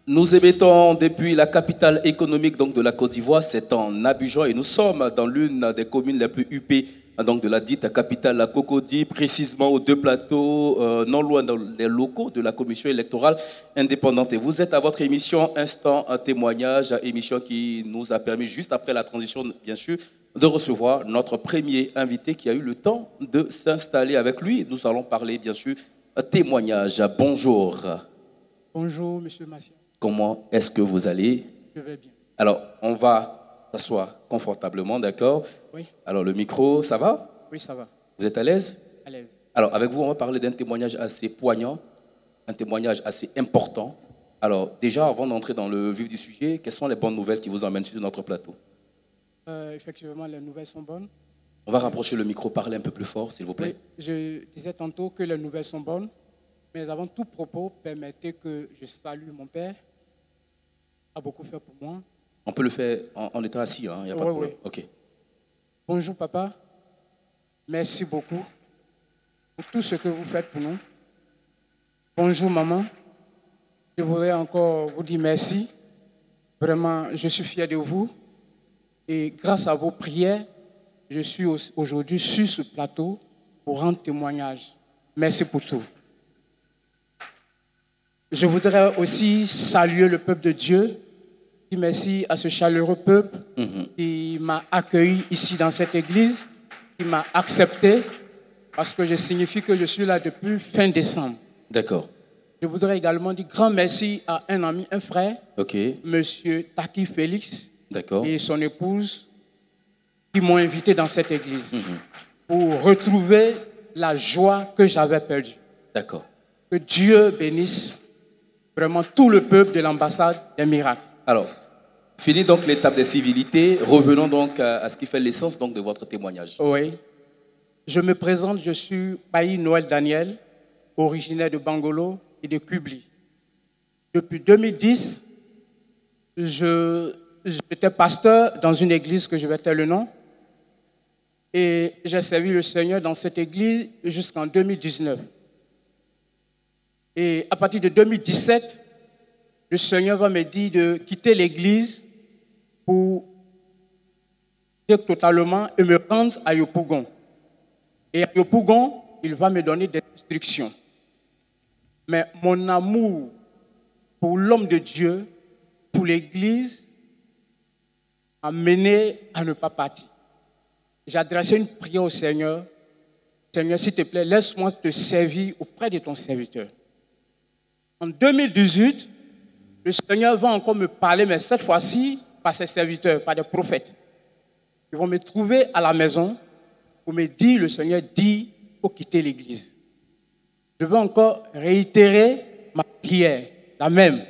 Nous émettons depuis la capitale économique donc, de la Côte d'Ivoire, c'est en Abidjan et nous sommes dans l'une des communes les plus huppées donc, de la dite capitale, la Cocody, précisément aux deux plateaux, non loin des locaux de la commission électorale indépendante. Et vous êtes à votre émission Instant Témoignage, émission qui nous a permis, juste après la transition, bien sûr, de recevoir notre premier invité qui a eu le temps de s'installer avec lui. Nous allons parler, bien sûr, témoignage. Bonjour. Bonjour, monsieur Massia. Comment est-ce que vous allez? Je vais bien. Alors, on va s'asseoir confortablement, d'accord? Oui. Alors, le micro, ça va? Oui, ça va. Vous êtes à l'aise? À l'aise. Alors, avec vous, on va parler d'un témoignage assez poignant, un témoignage assez important. Alors, déjà, avant d'entrer dans le vif du sujet, quelles sont les bonnes nouvelles qui vous emmènent sur notre plateau? Effectivement, les nouvelles sont bonnes. On va rapprocher le micro, parler un peu plus fort, s'il vous plaît. Oui, je disais tantôt que les nouvelles sont bonnes, mais avant tout propos, permettez que je salue mon père. Il a beaucoup fait pour moi. On peut le faire en étant assis, hein, il n'y a pas de problème. Oui. Ok. Bonjour papa, merci beaucoup pour tout ce que vous faites pour nous. Bonjour maman, je voudrais encore vous dire merci. Vraiment, je suis fier de vous. Et grâce à vos prières, je suis aujourd'hui sur ce plateau pour rendre témoignage. Merci pour tout. Je voudrais aussi saluer le peuple de Dieu. Merci à ce chaleureux peuple qui m'a accueilli ici dans cette église, qui m'a accepté, parce que je signifie que je suis là depuis fin décembre. D'accord. Je voudrais également dire grand merci à un ami, un frère, monsieur Taki Félix, et son épouse, qui m'ont invité dans cette église pour retrouver la joie que j'avais perdue. D'accord. Que Dieu bénisse vraiment tout le peuple de l'ambassade des miracles. Alors, fini donc l'étape des civilités, revenons donc à ce qui fait l'essence donc de votre témoignage. Oui. Je me présente, je suis Paï Noël Daniel, originaire de Bangolo et de Kubli. Depuis 2010, j'étais pasteur dans une église que je vais taire le nom. Et j'ai servi le Seigneur dans cette église jusqu'en 2019. Et à partir de 2017, le Seigneur va me dire de quitter l'église pour totalement et me rendre à Yopougon. Et à Yopougon, il va me donner des instructions. Mais mon amour pour l'homme de Dieu, pour l'église, m'a mené à ne pas partir. J'ai adressé une prière au Seigneur. Seigneur, s'il te plaît, laisse-moi te servir auprès de ton serviteur. En 2018, le Seigneur va encore me parler, mais cette fois-ci, par ses serviteurs, par des prophètes. Ils vont me trouver à la maison pour me dire, le Seigneur dit, il faut quitter l'église. Je veux encore réitérer ma prière, la même.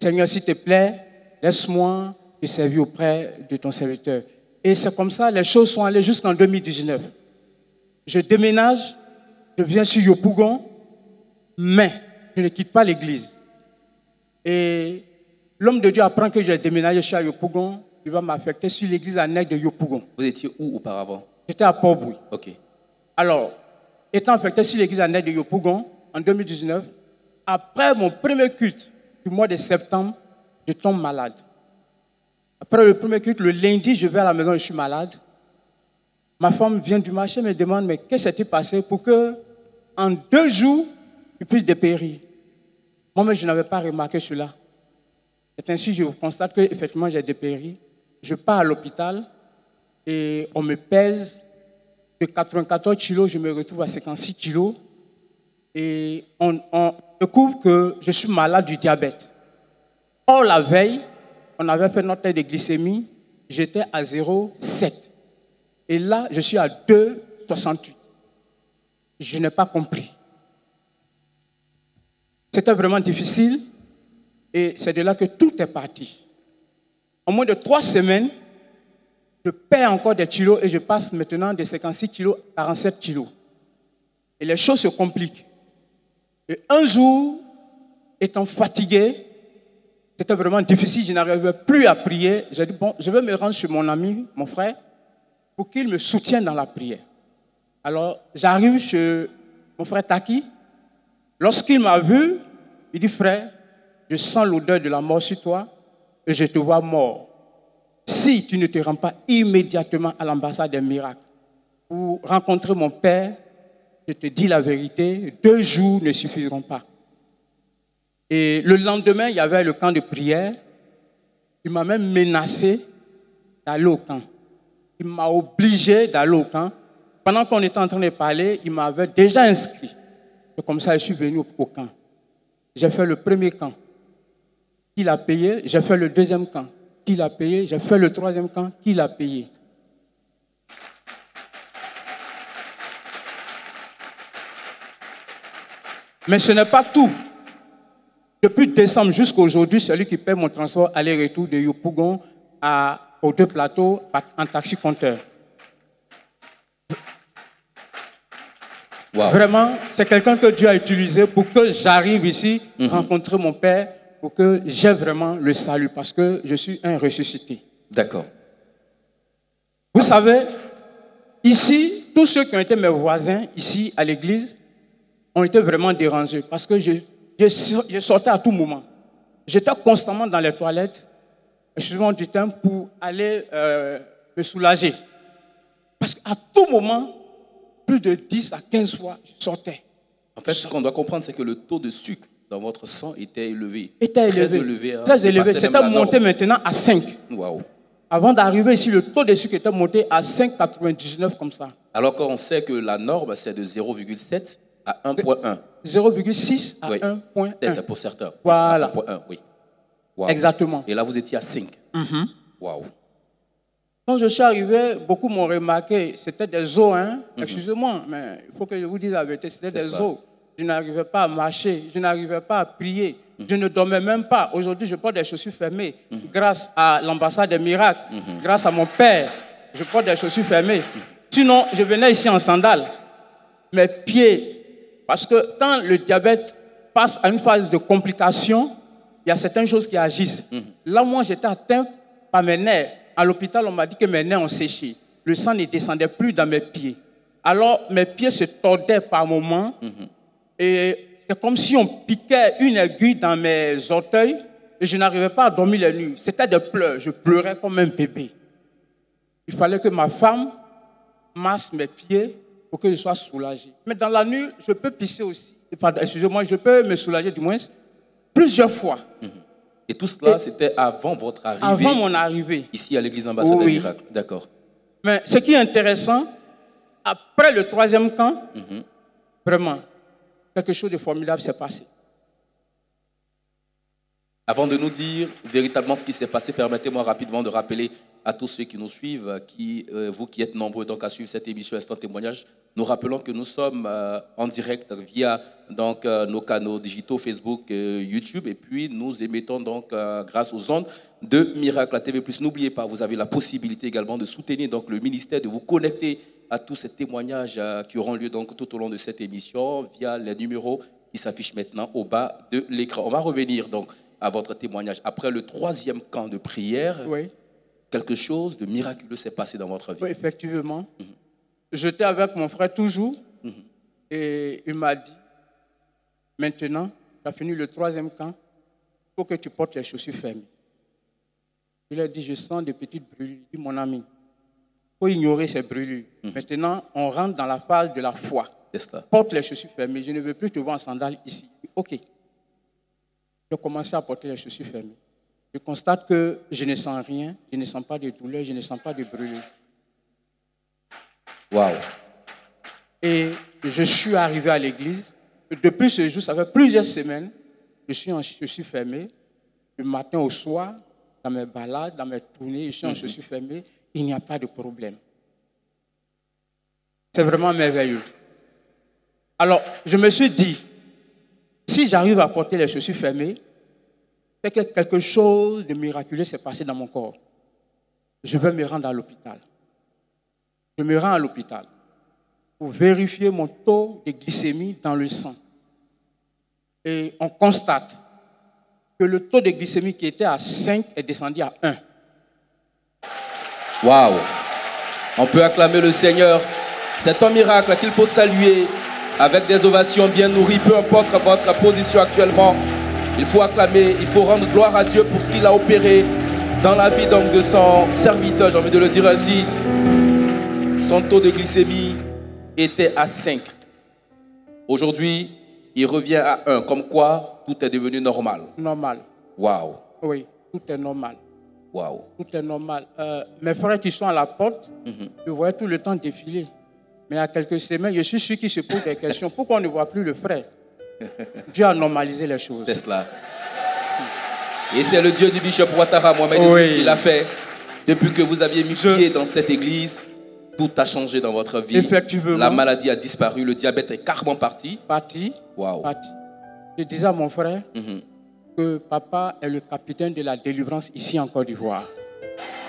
Seigneur, s'il te plaît, laisse-moi te servir auprès de ton serviteur. Et c'est comme ça, les choses sont allées jusqu'en 2019. Je déménage, je viens sur Yopougon, mais je ne quitte pas l'église. Et l'homme de Dieu apprend que j'ai déménagé chez Yopougon, il va m'affecter sur l'église annexe de Yopougon. Vous étiez où auparavant? J'étais à Port-Bouille. Ok. Alors, étant affecté sur l'église annexe de Yopougon en 2019, après mon premier culte du mois de septembre, je tombe malade. Après le premier culte, le lundi, je vais à la maison et je suis malade. Ma femme vient du marché et me demande, mais qu'est-ce qui s'est passé pour que, en 2 jours, je puisse dépérir? Moi-même, je n'avais pas remarqué cela. C'est ainsi que je constate qu'effectivement, j'ai dépéri. Je pars à l'hôpital et on me pèse de 94 kilos, je me retrouve à 56 kilos. Et on découvre que je suis malade du diabète. Or, la veille, on avait fait notre test de glycémie, j'étais à 0,7. Et là, je suis à 2,68. Je n'ai pas compris. C'était vraiment difficile et c'est de là que tout est parti. En moins de 3 semaines, je perds encore des kilos et je passe maintenant de 56 kilos à 47 kilos. Et les choses se compliquent. Et un jour, étant fatigué, c'était vraiment difficile, je n'arrivais plus à prier. J'ai dit, bon, je vais me rendre chez mon ami, mon frère, pour qu'il me soutienne dans la prière. Alors, j'arrive chez mon frère Taki. Lorsqu'il m'a vu, il dit, frère, je sens l'odeur de la mort sur toi et je te vois mort. Si tu ne te rends pas immédiatement à l'ambassade des miracles pour rencontrer mon père, je te dis la vérité, 2 jours ne suffiront pas. Et le lendemain, il y avait le camp de prière. Il m'a même menacé d'aller au camp. Il m'a obligé d'aller au camp. Pendant qu'on était en train de parler, il m'avait déjà inscrit. Et comme ça, je suis venu au camp. J'ai fait le premier camp. Qui l'a payé? J'ai fait le deuxième camp. Qui l'a payé? J'ai fait le troisième camp. Qui l'a payé? Mais ce n'est pas tout. Depuis décembre jusqu'à aujourd'hui, celui qui paie mon transport aller-retour de Yopougon aux 2 plateaux en taxi-compteur. Wow. Vraiment, c'est quelqu'un que Dieu a utilisé pour que j'arrive ici, rencontrer mon père, pour que j'aie vraiment le salut, parce que je suis un ressuscité. D'accord. Vous savez, ici, tous ceux qui ont été mes voisins, ici à l'église, ont été vraiment dérangés, parce que je sortais à tout moment. J'étais constamment dans les toilettes, excusez-moi du temps, pour aller me soulager. Parce qu'à tout moment, plus de 10 à 15 fois, je sortais. En fait, ce qu'on doit comprendre, c'est que le taux de sucre dans votre sang était élevé. Très élevé. Très élevé. C'était monté maintenant à 5. Waouh. Avant d'arriver ici, le taux de sucre était monté à 5,99 comme ça. Alors qu'on sait que la norme, c'est de 0,7 à 1,1. 0,6 à oui. 1,1. Pour certains. Voilà. 1,1, oui. Wow. Exactement. Et là, vous étiez à 5. Waouh. Quand je suis arrivé, beaucoup m'ont remarqué, c'était des os, hein. Excusez-moi, mais il faut que je vous dise la vérité, c'était des os. Je n'arrivais pas à marcher, je n'arrivais pas à prier, je ne dormais même pas. Aujourd'hui, je porte des chaussures fermées. Grâce à l'ambassade des miracles, grâce à mon père, je porte des chaussures fermées. Sinon, je venais ici en sandales. Mes pieds, parce que quand le diabète passe à une phase de complication, il y a certaines choses qui agissent. Là, moi, j'étais atteint par mes nerfs. À l'hôpital, on m'a dit que mes nerfs ont séché. Le sang ne descendait plus dans mes pieds. Alors, mes pieds se tordaient par moments. Et c'est comme si on piquait une aiguille dans mes orteils. Et je n'arrivais pas à dormir la nuit. C'était des pleurs. Je pleurais comme un bébé. Il fallait que ma femme masse mes pieds pour que je sois soulagé. Mais dans la nuit, je peux pisser aussi. Excusez-moi, je peux me soulager du moins plusieurs fois. Et tout cela, c'était avant votre arrivée? Avant mon arrivée. Ici à l'église ambassade des miracles. D'accord. Mais ce qui est intéressant, après le 3e camp, vraiment, quelque chose de formidable s'est passé. Avant de nous dire véritablement ce qui s'est passé, permettez-moi rapidement de rappeler à tous ceux qui nous suivent, vous qui êtes nombreux donc à suivre cette émission Instant Témoignage, nous rappelons que nous sommes en direct via donc, nos canaux digitaux Facebook, YouTube, et puis nous émettons donc grâce aux ondes de Miracle à TV+. N'oubliez pas, vous avez la possibilité également de soutenir donc, le ministère, de vous connecter à tous ces témoignages qui auront lieu donc, tout au long de cette émission via les numéros qui s'affichent maintenant au bas de l'écran. On va revenir donc à votre témoignage. Après le 3e camp de prière, quelque chose de miraculeux s'est passé dans votre vie. Oui, effectivement. J'étais avec mon frère toujours et il m'a dit, maintenant, tu as fini le 3e camp, il faut que tu portes les chaussures fermées. Il a dit, je sens des petites brûlures. Il dit, mon ami, il faut ignorer ces brûlures. Maintenant, on rentre dans la phase de la foi. Porte les chaussures fermées. Je ne veux plus te voir en sandales ici. OK. J'ai commencé à porter les chaussures fermées. Je constate que je ne sens rien, je ne sens pas de douleur, je ne sens pas de brûlure. Waouh! Et je suis arrivé à l'église. Depuis ce jour, ça fait plusieurs semaines, je suis en chaussures fermées. Du matin au soir, dans mes balades, dans mes tournées, je suis en chaussures fermées. Il n'y a pas de problème. C'est vraiment merveilleux. Alors, je me suis dit, si j'arrive à porter les chaussures fermées, c'est que quelque chose de miraculeux s'est passé dans mon corps. Je vais me rendre à l'hôpital. Je me rends à l'hôpital pour vérifier mon taux de glycémie dans le sang. Et on constate que le taux de glycémie qui était à 5 est descendu à 1. Waouh! On peut acclamer le Seigneur. C'est un miracle qu'il faut saluer avec des ovations bien nourries, peu importe votre position actuellement. Il faut acclamer, il faut rendre gloire à Dieu pour ce qu'il a opéré dans la vie donc, de son serviteur, j'ai envie de le dire ainsi. Son taux de glycémie était à 5. Aujourd'hui, il revient à 1. Comme quoi, tout est devenu normal. Normal. Waouh. Oui, tout est normal. Waouh. Tout est normal. Mes frères qui sont à la porte, je voyais tout le temps défiler. Mais il y a quelques semaines, je suis sûr qu'ils se posent des questions. Pourquoi on ne voit plus le frère? Dieu a normalisé les choses. C'est cela. Et c'est le Dieu du Bishop Ouattara, Mohamed, ce qu'il a fait. Depuis que vous aviez mis pied dans cette église, tout a changé dans votre vie. Effectivement. La maladie a disparu, le diabète est carrément parti. Parti. Waouh. Parti. Je disais à mon frère que papa est le capitaine de la délivrance ici en Côte d'Ivoire.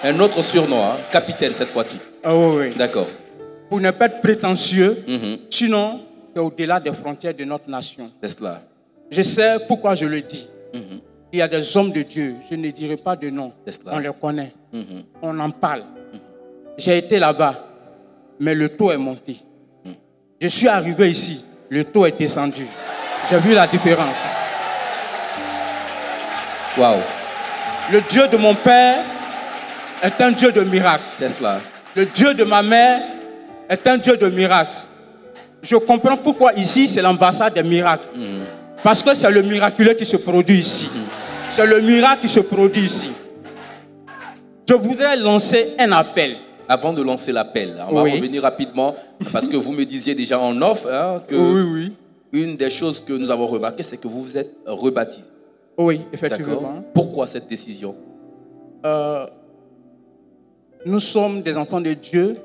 Un autre surnom, hein? Capitaine cette fois-ci. Ah oui, oui. D'accord. Pour ne pas être prétentieux, sinon, c'est au-delà des frontières de notre nation. C'est cela. Je sais pourquoi je le dis. Il y a des hommes de Dieu, je ne dirai pas de nom, on les connaît, on en parle. J'ai été là-bas, mais le taux est monté. Je suis arrivé ici, le taux est descendu. J'ai vu la différence. Waouh. Le Dieu de mon père est un Dieu de miracles. C'est cela. Le Dieu de ma mère est un Dieu de miracles. Je comprends pourquoi ici c'est l'ambassade des miracles. Parce que c'est le miraculeux qui se produit ici. C'est le miracle qui se produit ici. Je voudrais lancer un appel. Avant de lancer l'appel, on va revenir rapidement, parce que vous me disiez déjà en off que une des choses que nous avons remarquées, c'est que vous vous êtes rebaptisé. Oui, effectivement. Pourquoi cette décision? Nous sommes des enfants de Dieu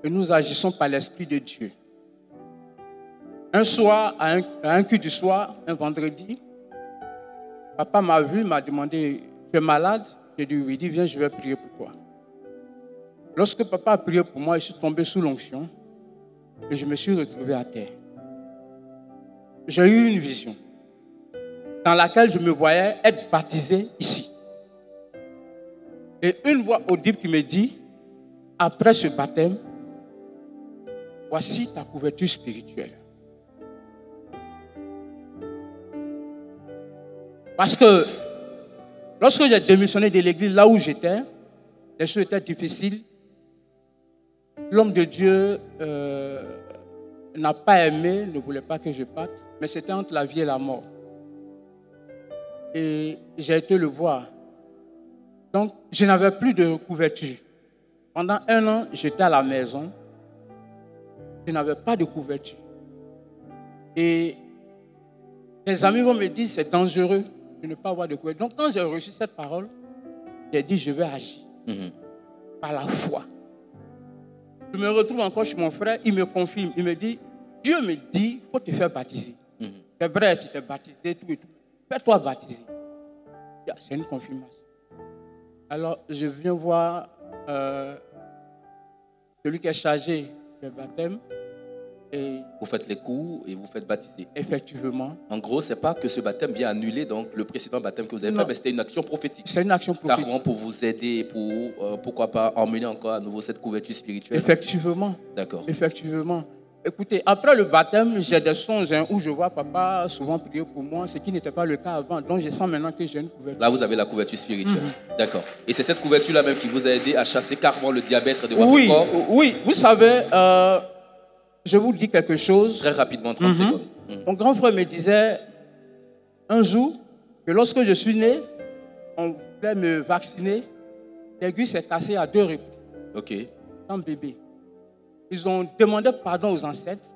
et nous agissons par l'Esprit de Dieu. Un soir, à un culte du soir, un vendredi, papa m'a vu, m'a demandé, tu es malade? J'ai dit oui, il dit viens, je vais prier pour toi. Lorsque papa a prié pour moi, je suis tombé sous l'onction et je me suis retrouvé à terre. J'ai eu une vision dans laquelle je me voyais être baptisé ici. Et une voix audible qui me dit, après ce baptême, voici ta couverture spirituelle. Parce que lorsque j'ai démissionné de l'église là où j'étais, les choses étaient difficiles. L'homme de Dieu n'a pas aimé, ne voulait pas que je parte, mais c'était entre la vie et la mort. Et j'ai été le voir. Donc, je n'avais plus de couverture. Pendant 1 an, j'étais à la maison. Je n'avais pas de couverture. Et les amis vont me dire, c'est dangereux de ne pas avoir de couverture. Donc, quand j'ai reçu cette parole, j'ai dit, je vais agir par la foi. Je me retrouve encore chez mon frère, il me confirme, il me dit, Dieu me dit, il faut te faire baptiser. C'est vrai, tu t'es baptisé, tout et tout. Fais-toi baptiser. C'est une confirmation. Alors, je viens voir celui qui est chargé du baptême. Et vous faites les cours et vous faites baptiser. Effectivement. En gros, ce n'est pas que ce baptême vient annuler donc, le précédent baptême que vous avez fait, mais c'était une action prophétique. C'est une action prophétique. Carrément pour vous aider, pour, pourquoi pas, emmener encore à nouveau cette couverture spirituelle. Effectivement. D'accord. Effectivement. Écoutez, après le baptême, j'ai des songes où je vois papa souvent prier pour moi, ce qui n'était pas le cas avant. Donc, je sens maintenant que j'ai une couverture. Là, vous avez la couverture spirituelle. D'accord. Et c'est cette couverture-là même qui vous a aidé à chasser carrément le diabète de votre corps? Oui, vous savez, je vous dis quelque chose. Très rapidement, 30 secondes. Mon grand frère me disait un jour que lorsque je suis né, on voulait me vacciner. L'aiguille s'est cassée à 2 reprises. OK. Comme bébé. Ils ont demandé pardon aux ancêtres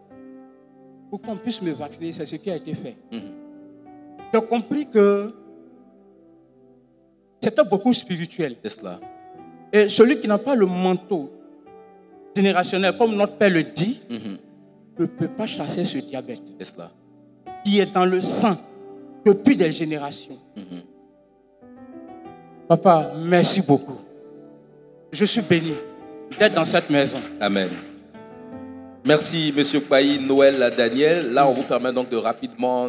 pour qu'on puisse me vacciner. C'est ce qui a été fait. J'ai compris que c'était beaucoup spirituel. C'est cela. Et celui qui n'a pas le manteau générationnel, comme notre Père le dit, ne peut pas chasser ce diabète. C'est cela. Qui est dans le sang depuis des générations. Papa, merci beaucoup. Je suis béni d'être dans cette maison. Amen. Merci, M. Kpayi Noël Daniel. Là, on vous permet donc de rapidement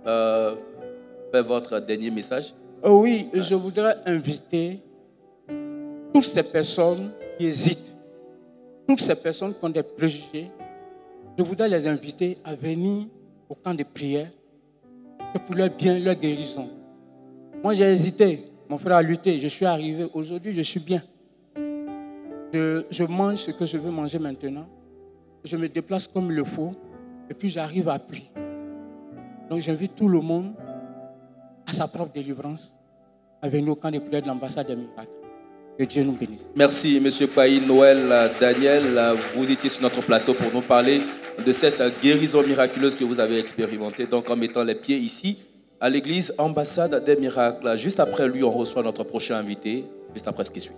faire votre dernier message. Oui, je voudrais inviter toutes ces personnes qui hésitent, toutes ces personnes qui ont des préjugés. Je voudrais les inviter à venir au camp de prière C'est pour leur bien, leur guérison. Moi, j'ai hésité. Mon frère a lutté. Je suis arrivé. Aujourd'hui, je suis bien. Je mange ce que je veux manger maintenant. Je me déplace comme il le faut. Et puis, j'arrive à prier. Donc, j'invite tout le monde à sa propre délivrance avec nos camps de prière de l'ambassade des miracles. Que Dieu nous bénisse. Merci, M. Paï Noël Daniel. Vous étiez sur notre plateau pour nous parler de cette guérison miraculeuse que vous avez expérimentée, donc en mettant les pieds ici à l'église ambassade des miracles. Juste après lui, on reçoit notre prochain invité, juste après ce qui suit.